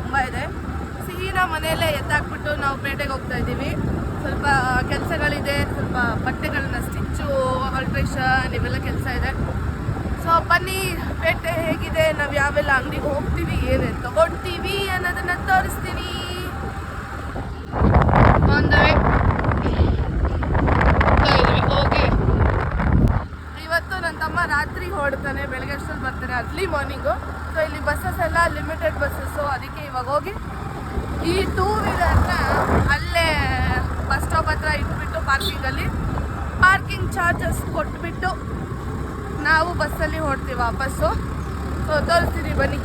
ತುಂಬ ಇದೆ. ಸೀದಾ ಮನೆಯಲ್ಲೇ ಎತ್ತಾಕ್ಬಿಟ್ಟು ನಾವು ಪೇಟೆಗೆ ಹೋಗ್ತಾ ಇದ್ದೀವಿ. ಸ್ವಲ್ಪ ಕೆಲಸಗಳಿದೆ, ಸ್ವಲ್ಪ ಬಟ್ಟೆಗಳನ್ನ ಸ್ಟಿಚ್ಚು, ಆಲ್ಟ್ರೇಷನ್ ಇವೆಲ್ಲ ಕೆಲಸ ಇದೆ. ಸೊ ಬನ್ನಿ, ಪೇಟೆ ಹೇಗಿದೆ, ನಾವು ಯಾವೆಲ್ಲ ಅಂಗಡಿಗೆ ಹೋಗ್ತೀವಿ, ಏನೇನು ತಗೊಳ್ತೀವಿ ಅನ್ನೋದನ್ನ ತೋರಿಸ್ತೀನಿ. ಓಕೆ, ಇವತ್ತು ನನ್ನ ತಮ್ಮ ರಾತ್ರಿ ಹೊರಡ್ತಾನೆ, ಬೆಳಗ್ಗೆ ಅಷ್ಟರಲ್ಲಿ ಬರ್ತಾರೆ, ಅರ್ಲಿ ಮಾರ್ನಿಂಗು. ಸೊ ಇಲ್ಲಿ ಬಸ್ಸಸ್ ಎಲ್ಲ ಲಿಮಿಟೆಡ್ ಬಸ್ಸಸ್ಸು, ಅದಕ್ಕೆ ಇವಾಗ ಹೋಗಿ ಈ 2 ವೀಲರ್ನ ಅಲ್ಲೇ ಬಸ್ ಸ್ಟಾಪ್ ಹತ್ರ ಇಟ್ಬಿಟ್ಟು ಪಾರ್ಕಿಂಗಲ್ಲಿ ಪಾರ್ಕಿಂಗ್ ಚಾರ್ಜಸ್ ಕೊಟ್ಬಿಟ್ಟು ನಾವು ಬಸ್ಸಲ್ಲಿ ಹೊರಡ್ತೀವಿ ವಾಪಸ್ಸು. ಸೊ ತೋರಿಸ್ತೀನಿ ಬನ್ನಿ.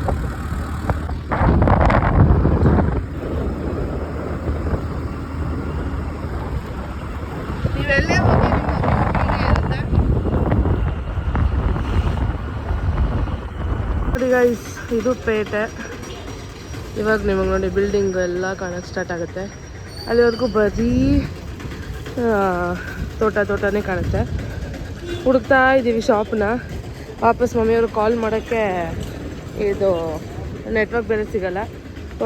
ನೀವೆಲ್ಲೇ ಹೋಗಿ ಇರುತ್ತೆ ನೋಡಿ ಗೈಸ್, ಇದು ಪೇಟೆ. ಇವಾಗ ನಿಮಗೆ ನೋಡಿ ಬಿಲ್ಡಿಂಗ್ ಎಲ್ಲ ಕಾಣೋಕ್ಕೆ ಸ್ಟಾರ್ಟ್ ಆಗುತ್ತೆ. ಅಲ್ಲಿವರೆಗೂ ಬರೀ ತೋಟನೇ ಕಾಣುತ್ತೆ. ಹುಡುಕ್ತಾ ಇದ್ದೀವಿ ಶಾಪ್ನ. ವಾಪಸ್ ಮಮ್ಮಿಯವರು ಕಾಲ್ ಮಾಡೋಕ್ಕೆ ಇದು ನೆಟ್ವರ್ಕ್ ಬೇರೆ ಸಿಗೋಲ್ಲ.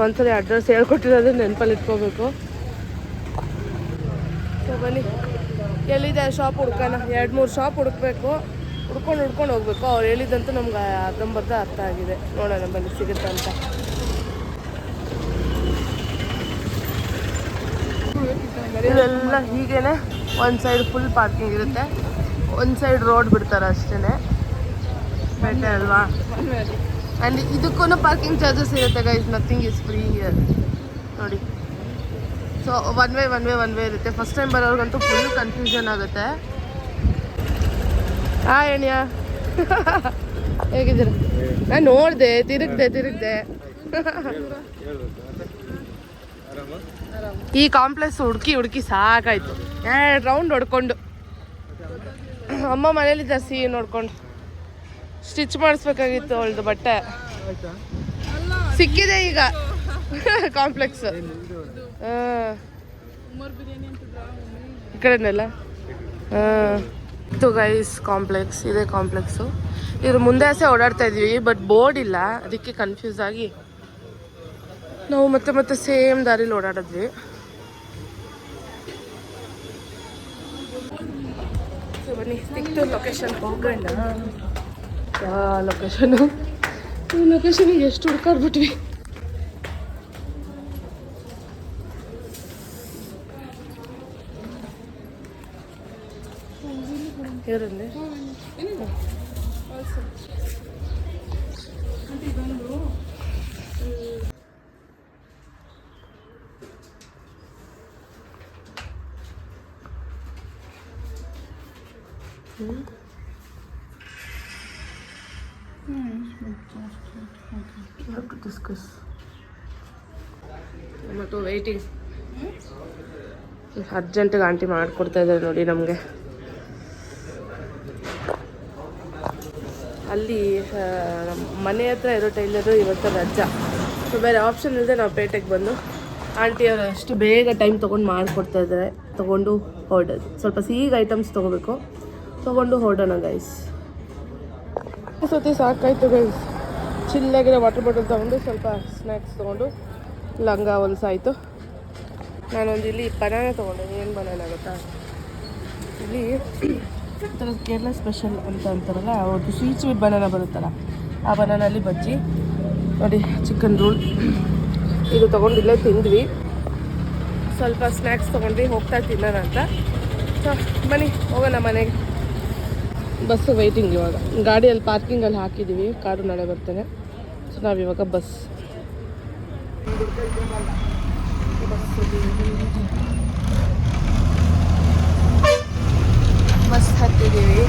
ಒಂದ್ಸರಿ ಅಡ್ರೆಸ್ ಹೇಳ್ಕೊಟ್ಟಿರೋದು ನೆನಪಲ್ಲಿ ಇಟ್ಕೋಬೇಕು. ಸೊ ಬನ್ನಿ, ಎಲ್ಲಿದೆ ಶಾಪ್ ಹುಡ್ಕೋಣ. 2-3 ಶಾಪ್ ಹುಡುಕ್ಬೇಕು. ಹುಡ್ಕೊಂಡು ಹೋಗ್ಬೇಕು. ಅವ್ರು ಹೇಳಿದಂತೂ ನಮ್ಗೆ ಅರ್ಧಂಬರ್ಧ ಅರ್ಥ ಆಗಿದೆ. ನೋಡೋಣ ಬನ್ನಿ ಸಿಗುತ್ತೆ ಅಂತ. ಇದೆಲ್ಲ ಹೀಗೇನೆ, ಒಂದು ಸೈಡ್ ಫುಲ್ ಪಾರ್ಕಿಂಗ್ ಇರುತ್ತೆ, ಒಂದು ಸೈಡ್ ರೋಡ್ ಬಿಡ್ತಾರೆ ಅಷ್ಟೇ. ಬೆಟ್ಟ ಅಲ್ವಾ. ಆ್ಯಂಡ್ ಇದಕ್ಕೂ ಪಾರ್ಕಿಂಗ್ ಚಾರ್ಜಸ್ ಇರುತ್ತೆ guys, nothing is free here ನೋಡಿ. ಸೊ ಒನ್ ವೇ ಇರುತ್ತೆ. ಫಸ್ಟ್ ಟೈಮ್ ಬರೋರ್ಗಂತೂ ಫುಲ್ ಕನ್ಫ್ಯೂಷನ್ ಆಗುತ್ತೆ. ಎಣ್ಯ ಹೇಗಿದ್ದೀರ? ನಾನು ನೋಡಿದೆ, ತಿರುಗ್ದೆ. ಈ ಕಾಂಪ್ಲೆಕ್ಸ್ ಹುಡುಕಿ ಸಾಕಾಯ್ತು. 2 ರೌಂಡ್ ಹೊಡ್ಕೊಂಡು ಅಮ್ಮ ಮನೇಲಿ ಜಾಸ್ತಿ ನೋಡ್ಕೊಂಡು ಸ್ಟಿಚ್ ಮಾಡಿಸ್ಬೇಕಾಗಿತ್ತು ಅವಳದು ಬಟ್ಟೆ. ಸಿಕ್ಕಿದೆ ಈಗ ಕಾಂಪ್ಲೆಕ್ಸ್. ಈ ಕಡೆನೆಲ್ಲ ಇತ್ತು ಗೈಸ್ ಕಾಂಪ್ಲೆಕ್ಸ್. ಇದೇ ಕಾಂಪ್ಲೆಕ್ಸು. ಇದ್ರ ಮುಂದೆ ಓಡಾಡ್ತಾ ಇದ್ವಿ, ಬಟ್ ಬೋರ್ಡ್ ಇಲ್ಲ, ಅದಕ್ಕೆ ಕನ್ಫ್ಯೂಸ್ ಆಗಿ ನಾವು ಮತ್ತೆ ಸೇಮ್ ದಾರಿಲಿ ಓಡಾಡಿದ್ವಿ. ಸೊ ಬನ್ನಿ, ಸಿಕ್ತು ಲೊಕೇಶನ್, ಹೋಗೋಣ. ಯಾವ ಲೊಕೇಶನು? ಈ ಲೊಕೇಶನಿಗೆ ಎಷ್ಟು ಹುಡ್ಕಾಡ್ಬಿಟ್ವಿ. ಯಾರಂದೆ discuss. ಮತ್ತು ವೆಯ್ಟಿಂಗ್. ಅರ್ಜೆಂಟಿಗೆ ಆಂಟಿ ಮಾಡಿಕೊಡ್ತಾ ಇದ್ದಾರೆ ನೋಡಿ ನಮಗೆ. ಅಲ್ಲಿ ಮನೆ ಹತ್ರ ಇರೋ ಟೈಲರು ಇವತ್ತು ರಜಾ. ಸೊ ಬೇರೆ ಆಪ್ಷನ್ ಇಲ್ಲದೆ ನಾವು ಪೇಟೆಗೆ ಬಂದು ಆಂಟಿಯವರು ಅಷ್ಟು ಬೇಗ ಟೈಮ್ ತೊಗೊಂಡು ಮಾಡಿಕೊಡ್ತಾ ಇದ್ದಾರೆ. ತೊಗೊಂಡು ಹೊರಡೋದು. ಸ್ವಲ್ಪ ಸಿಹಿ ಐಟಮ್ಸ್ ತೊಗೋಬೇಕು, ತೊಗೊಂಡು ಹೊರಡೋಣ ಗೈಸ್. ಸತಿ ಸಾಕಾಯ್ತು ಗೈಸ್. ಚಿಲ್ಲಾಗಿರೋ ವಾಟರ್ ಬಾಟಲ್ ತೊಗೊಂಡು ಸ್ವಲ್ಪ ಸ್ನ್ಯಾಕ್ಸ್ ತೊಗೊಂಡು ಲಂಗ ಹೊಲ್ಸಾಯಿತು. ನಾನೊಂದು ಇಲ್ಲಿ ಬನಾನ ತೊಗೊಂಡೆ. ಏನು ಬನಾನ ಗೊತ್ತಾ, ಇಲ್ಲಿ ಕೇರಳ ಸ್ಪೆಷಲ್ ಅಂತ ಅಂತಾರಲ್ಲ, ಅವ್ರದ್ದು ಸ್ವೀಟ್ ಬನಾನ ಬರುತ್ತಲ್ಲ, ಆ ಬನಾನಲ್ಲಿ ಬಜ್ಜಿ ನೋಡಿ, ಚಿಕನ್ ರೋಲ್ ಇದು ತೊಗೊಂಡಿಲ್ಲೇ ತಿಂದ್ವಿ. ಸ್ವಲ್ಪ ಸ್ನ್ಯಾಕ್ಸ್ ತೊಗೊಂಡ್ವಿ, ಹೋಗ್ತಾ ತಿನ್ನೋಣ ಅಂತ. ಸೊ ಬನ್ನಿ ಹೋಗೋಣ ಮನೆಗೆ. Bus waiting. ಇವಾಗ ಗಾಡಿಯಲ್ಲಿ ಪಾರ್ಕಿಂಗಲ್ಲಿ ಹಾಕಿದ್ದೀವಿ, ಕಾರು ನಾಳೆ ಬರ್ತೇನೆ. ಸೊ ನಾವಿವಾಗ ಬಸ್ ಹತ್ತಿದ್ದೀವಿ.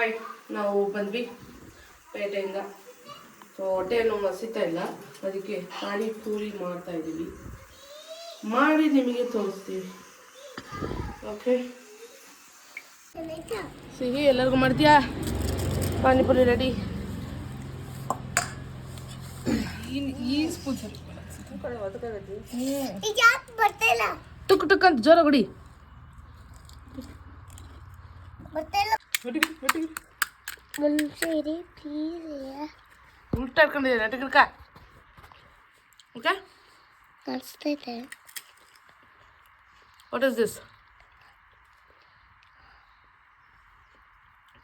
ಆಯ್ತು, ನಾವು ಬಂದ್ವಿ ಪೇಟೆಯಿಂದ. ಸೊ ಹೊಟ್ಟೆಯನ್ನು ಮಸಿತಾ ಇಲ್ಲ, ಅದಕ್ಕೆ ಪಾನಿಪೂರಿ ಮಾಡ್ತಾ ಇದ್ದೀವಿ. ಮಾಡಿ ನಿಮಗೆ ತೋರಿಸ್ತೀವಿ. ಓಕೆ, ಸಿಹಿ ಎಲ್ಲರಿಗೂ ಮಾಡ್ತೀಯಾ? ಪಾನಿಪುರಿ ರೆಡಿ. ಈ ಸ್ಪೂನ್ ಸರಿ ಟುಕ್ ಟುಕ್ ಅಂತ ಜೋರ ಗುಡಿ. ಉಲ್ಟಾ ಇಟ್ಕೊಂಡಿದ್ದೆ ನಟಗಿಡ್ಕ. Okay, what is this?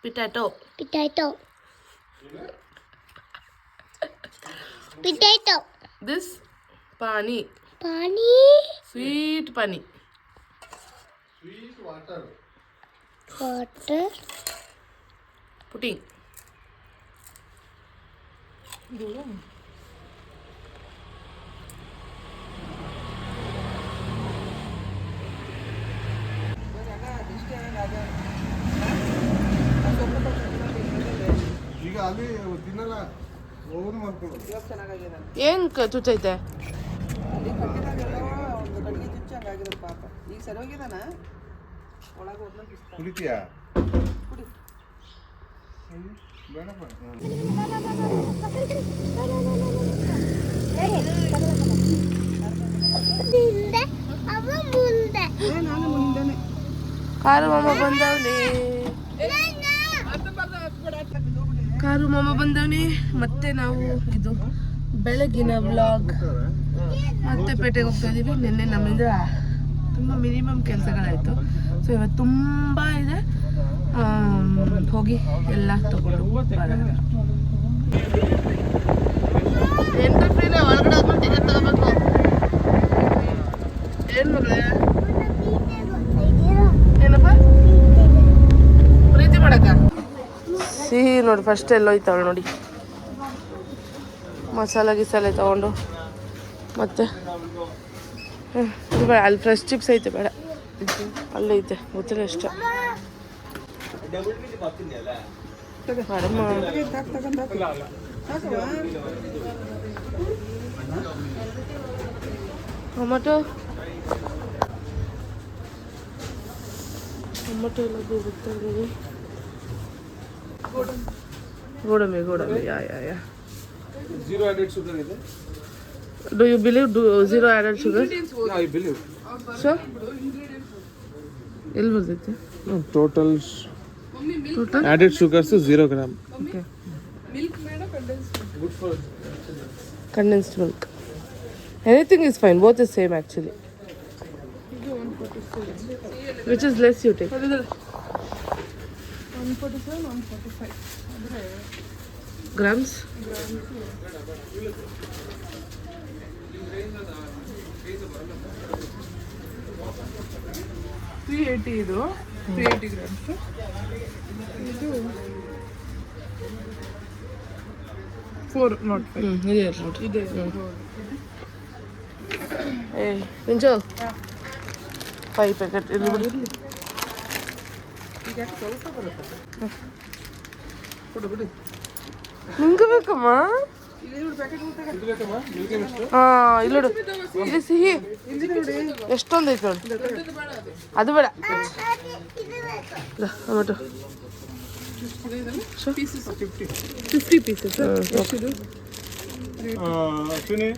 Potato. This pani. Sweet pani. Sweet water. Pudding. ಈಗ ಅಲ್ಲಿ ತಿನ್ನಲ್ಲ ಹೋಗೋದು ಮಾಡ್ಕೊಳ್ಳೋದು. ಏನ್ ಚುಚ್ಚೈತೆ? ಅಲ್ಲಿ ಕಟ್ಟಿದಾಗೆಲ್ಲ ಒಂದು ಕಡೆಗೆ ಚುಚ್ಚಿ ಹಂಗಾಗಿರೋದು ಪಾಪ. ಈಗ ಸರಿ ಹೋಗಿದಾನ ಒಳಗೆ ಹೋದ್ಮೇಲೆ ಕುಡಿತೀಯಾ? ಕುಡಿ. ಬೇಡಪ್ಪ. ನಾನು ಮುಂದೆನೆ ಕಾರು ಮಾಮ ಬಂದವನೇ. ಕಾರು ಮಾಮ ಬಂದವನೇ. ಮತ್ತೆ ನಾವು ಇದು ಬೆಳಗಿನ ವ್ಲಾಗ್. ಮತ್ತೆ ಪೇಟೆಗೆ ಹೋಗ್ತಾ ಇದೀವಿ. ನಿನ್ನೆ ನಮ್ಮಿಂದ ತುಂಬ ಮಿನಿಮಮ್ ಕೆಲಸಗಳಾಯಿತು. ಸೊ ಇವತ್ತು ತುಂಬ ಇದೆ. ಹೋಗಿ ಎಲ್ಲ ತಗೊಂಡು ಬರೋಣ. ಎಂಟ್ರಿ ಫ್ರೀನೇ, ಒಳಗಡೆ ಹೋದ್ಮೇಲೆ ಟಿಕೆಟ್ ತಗೋಬೇಕು. ಏನು ಮಗಳೇ? ಏನಪ್ಪ ಪ್ರೀತಿ ಮಾಡಕ್ಕ? ಸಿಹಿ ನೋಡಿ ಫಸ್ಟ್ ಎಲ್ಲೋಯ್ತಾಳೆ ನೋಡಿ. ಮಸಾಲ ಗಿಸಾಲೆ ತಗೊಂಡು ಮತ್ತೆ ಇದು ಬೇಡ, ಅಲ್ಲಿ ಫ್ರೆಶ್ ಚಿಪ್ಸ್ ಐತೆ ಬೇಡ, ಅಲ್ಲೈತೆ ಗೊತ್ತಿಲ್ಲ ಅಷ್ಟ. ಟೊಮೊಟೊ ಟೊಮೊಟೊ ಎಲ್ಲ ಗೊತ್ತಾಗಿದೆ. ಗೋಡಂಬಿ ಯಾ Zero added sugar ಇದೆ. Do you believe zero added sugar? I believe. So ಎಲ್ಲಿ ಬರ್ತೈತೆ? Total total added sugars 0 gram. Okay. Milkmaid condensed. Good for Condensed milk. Anything is fine. Both is same actually. Which is less you take? 147, 145. Grams? 380 ಇದು 380 grams. ಇದು 4 not 5. ಇದೆ ನೋಡಿ. ಇದೆ. ಏಯ್ ಮಿಂಚು 5 packet ಇಲ್ಲಿ ಬಿಡಿ. ಈಗ ಸ್ವಲ್ಪ ಬರುತ್ತೆ. ಕೊಡು ಬಿಡಿ. ನಿಂಗೆ ಬೇಕಮ್ಮ? ಇಲ್ಲಿ ನೋಡಿ ಪ್ಯಾಕೆಟ್ ಮುಟ್ಟಾಗ. ಇದು ಬೇಕಮ್ಮ? milk ಎಷ್ಟು? ಹಾಂ ಇಲ್ಲಿ ನೋಡು, ಇಲ್ಲಿ ಸಿಹಿ ಇಲ್ಲಿ ನೋಡಿ ಎಷ್ಟೊಂದು ಐತೆ ನೋಡಿ. ಅದು ಬೇಡ. Tomato pieces 50 pieces. ಎಷ್ಟಿದು? ಅಶ್ವಿನಿ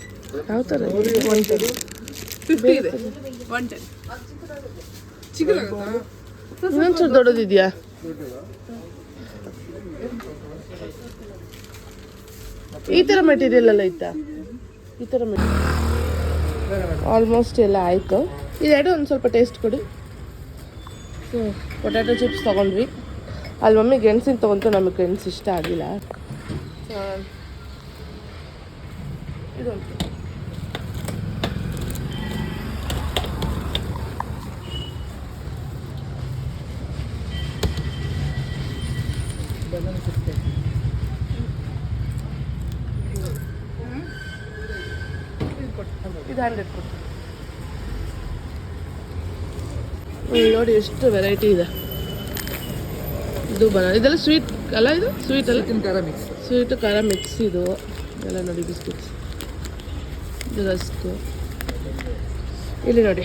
ಯಾವ ಥರ? 50 ಇದೆ. 110. ಚಿಕ್ಕದಾಗುತ್ತಾ? ಇನ್ನೊಂಚೂರು ದೊಡ್ಡದಿದೆಯಾ? ಈ ಥರ ಮೆಟೀರಿಯಲ್ ಎಲ್ಲ ಐತಾ? ಈ ಥರ ಆಲ್ಮೋಸ್ಟ್ ಎಲ್ಲ ಆಯಿತು. ಇದೆರಡು ಒಂದು ಸ್ವಲ್ಪ ಟೇಸ್ಟ್ ಕೊಡಿ. ಸೊ ಪೊಟ್ಯಾಟೊ ಚಿಪ್ಸ್ ತೊಗೊಂಡ್ವಿ. ಅಲ್ಲಿ ಮಮ್ಮಿ ಗೆಣಸಿನ ತೊಗೊಂತು, ನಮಗೆ ಗೆಣಸು ಇಷ್ಟ ಆಗಿಲ್ಲ. ಇದೊಂದು ಇದು 100 ಕೊಟ್ಟು. ನೋಡಿ ಎಷ್ಟು ವೆರೈಟಿ ಇದೆ. ಇದು ಬನಾನ, ಇದೆಲ್ಲ ಸ್ವೀಟ್ ಅಲ್ಲ? ಇದು ಸ್ವೀಟ್ ಅಲ್ಲ? ಖಾರ ಮಿಕ್ಸ್. ಸ್ವೀಟು ಖಾರ ಮಿಕ್ಸ್ ಇದು ಎಲ್ಲ ನೋಡಿ. ಬಿಸ್ಕಿಟ್ಸ್, ಇದು ರಸ್ಕು. ಇಲ್ಲಿ ನೋಡಿ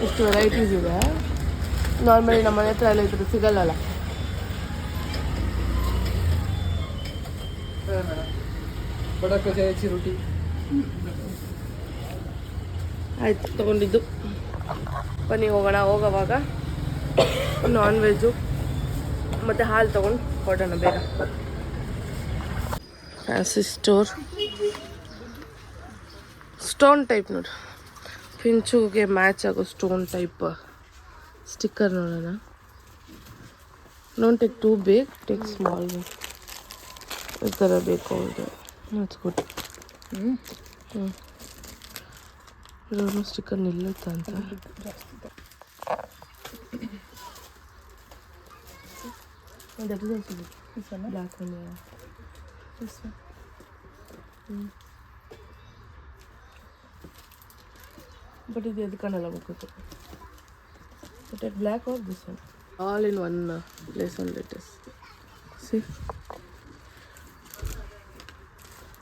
ಎಷ್ಟು ವೆರೈಟೀಸ್ ಇದೆ. ನಾರ್ಮಲಿ ನಮ್ಮ ಮನೆ ಹತ್ರ ಎಲ್ಲ ಇದ್ರೆ ಸಿಗಲ್ಲಲ್ಲ. ಬಡ ಕಚೇರಿ ರೊಟ್ಟಿ ಆಯ್ತು ತೊಗೊಂಡಿದ್ದು. ಬನ್ನಿ ಹೋಗೋಣ. ಹೋಗೋವಾಗ ನಾನ್ ವೆಜ್ಜು ಮತ್ತು ಹಾಲು ತೊಗೊಂಡು ಹೊರಡೋಣ ಬೇಗ. ಫ್ಯಾನ್ಸಿ ಸ್ಟೋನ್ ಟೈಪ್ ನೋಡಿ, ಪಿಂಚುಗೆ ಮ್ಯಾಚ್ ಆಗೋ ಸ್ಟೋನ್ ಟೈಪ್ ಸ್ಟಿಕ್ಕರ್ ನೋಡೋಣ. Don't take too big, take small. ಈ ಥರ ಬೇಕು ಅವ್ರಿಗೆ. ಗುಡ್. ಇರೋನು ಸ್ಟಿಕ್ಕರ್ ನಿಲ್ಲುತ್ತಾ ಅಂತ. ಬ್ಲ್ಯಾಕ್ ಬಟ್ ಇದು ಎದು ಕಾಣಲ್ಲ ಮುಖಕ್ಕೆ. But it black or this one all in one place on latest. ಸಿ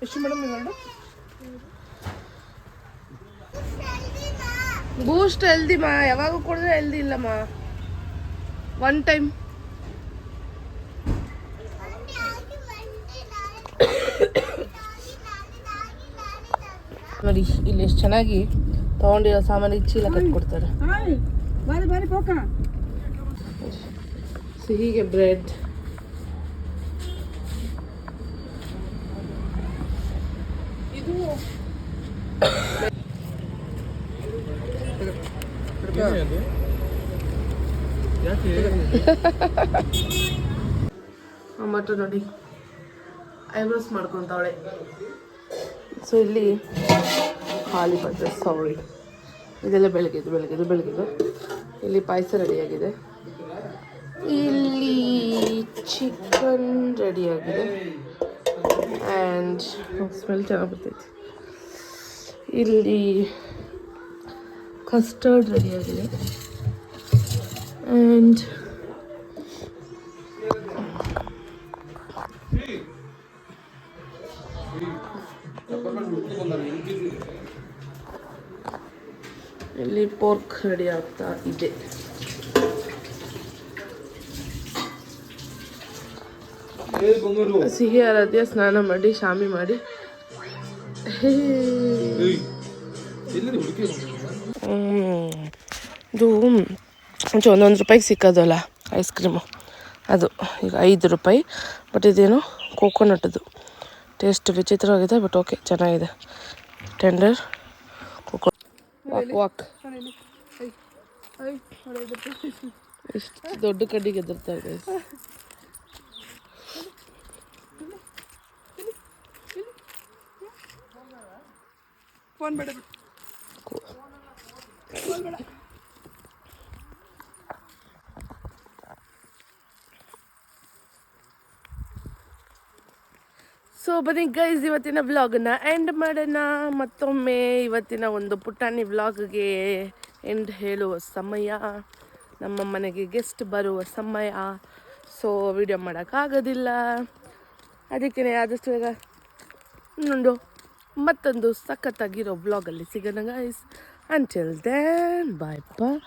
ಎಷ್ಟು ಮೇಡಮ್ ಇವೆರಡು? ಬೂಸ್ಟ್ ಹೆಲ್ದಿ ಮಾ, ಯಾವಾಗ ಕುಡಿದ್ರೆ ಹೆಲ್ದಿ ಇಲ್ಲಮ್ಮ. ಒನ್ ಟೈಮ್ ನೋಡಿ ಇಲ್ಲಿ ಎಷ್ಟು ಚೆನ್ನಾಗಿ ತಗೊಂಡಿರೋ ಸಾಮಾನಿಗೆ ಚೀಲ ಕಟ್ಕೊಡ್ತಾರೆ. ಸೊ ಹೀಗೆ ಬ್ರೆಡ್, ಇದು ಮಟ್ಟು ನೋಡಿ ಐಬ್ರೋಸ್ ಮಾಡ್ಕೊತಾವಳೆ. ಸೊ ಇಲ್ಲಿ ಖಾಲಿ ಬರ್ತದೆ. ಸಾರಿ, ಇದೆಲ್ಲ ಬೆಳಗ್ಗೆದು. ಇಲ್ಲಿ ಪಾಯಸ ರೆಡಿಯಾಗಿದೆ. ಇಲ್ಲಿ ಚಿಕನ್ ರೆಡಿಯಾಗಿದೆ ಆ್ಯಂಡ್ ಸ್ಮೆಲ್ ಚೆನ್ನಾಗಿ ಬರ್ತೈತಿ. ಇಲ್ಲಿ ಕಸ್ಟರ್ಡ್ ರೆಡಿಯಾಗಿದೆ ಆ್ಯಂಡ್ ಇಲ್ಲಿ ಪೋರ್ಕ್ ರೆಡಿ ಆಗ್ತಾ ಇದೆ. ಸಿಹಿ ಆರಾಧ್ಯ ಸ್ನಾನ ಮಾಡಿ ಶಾಮಿ ಮಾಡಿ ಇದು ಒಂದೊಂದು ರೂಪಾಯಿಗೆ ಸಿಕ್ಕೋದಲ್ಲ ಐಸ್ ಕ್ರೀಮು, ಅದು ಈಗ 5 ರೂಪಾಯಿ. ಬಟ್ ಇದೇನು ಕೋಕೋನಟ್ಟದು. ಟೇಸ್ಟ್ ವಿಚಿತ್ರವಾಗಿದೆ ಬಟ್ ಓಕೆ ಚೆನ್ನಾಗಿದೆ. ಟೆಂಡರ್ ಕೋಕೋ ವಾಕ್ ಎಷ್ಟು ದೊಡ್ಡ ಕಡ್ಡಿಗೆ ಎದುರ್ತಾರೆ. ಫೋನ್ ಬೇಡ. ಸೊ ಬನ್ನಿ ಗೈಸ್, ಇವತ್ತಿನ ವ್ಲಾಗನ್ನ ಎಂಡ್ ಮಾಡೋಣ. ಮತ್ತೊಮ್ಮೆ ಇವತ್ತಿನ ಒಂದು ಪುಟಾಣಿ ವ್ಲಾಗ್ಗೆ ಎಂಡ್ ಹೇಳುವ ಸಮಯ. ನಮ್ಮ ಮನೆಗೆ ಗೆಸ್ಟ್ ಬರುವ ಸಮಯ. ಸೊ ವಿಡಿಯೋ ಮಾಡೋಕ್ಕಾಗೋದಿಲ್ಲ, ಅದಕ್ಕೆ ಆದಷ್ಟು ಬೇಗ ಮತ್ತೊಂದು ಸಖತ್ತಾಗಿರೋ ವ್ಲಾಗಲ್ಲಿ ಸಿಗೋಣ ಗೈಸ್. ಅಂಟಿಲ್ ದೆನ್ ಬಾಯ್ ಬಾಯ್.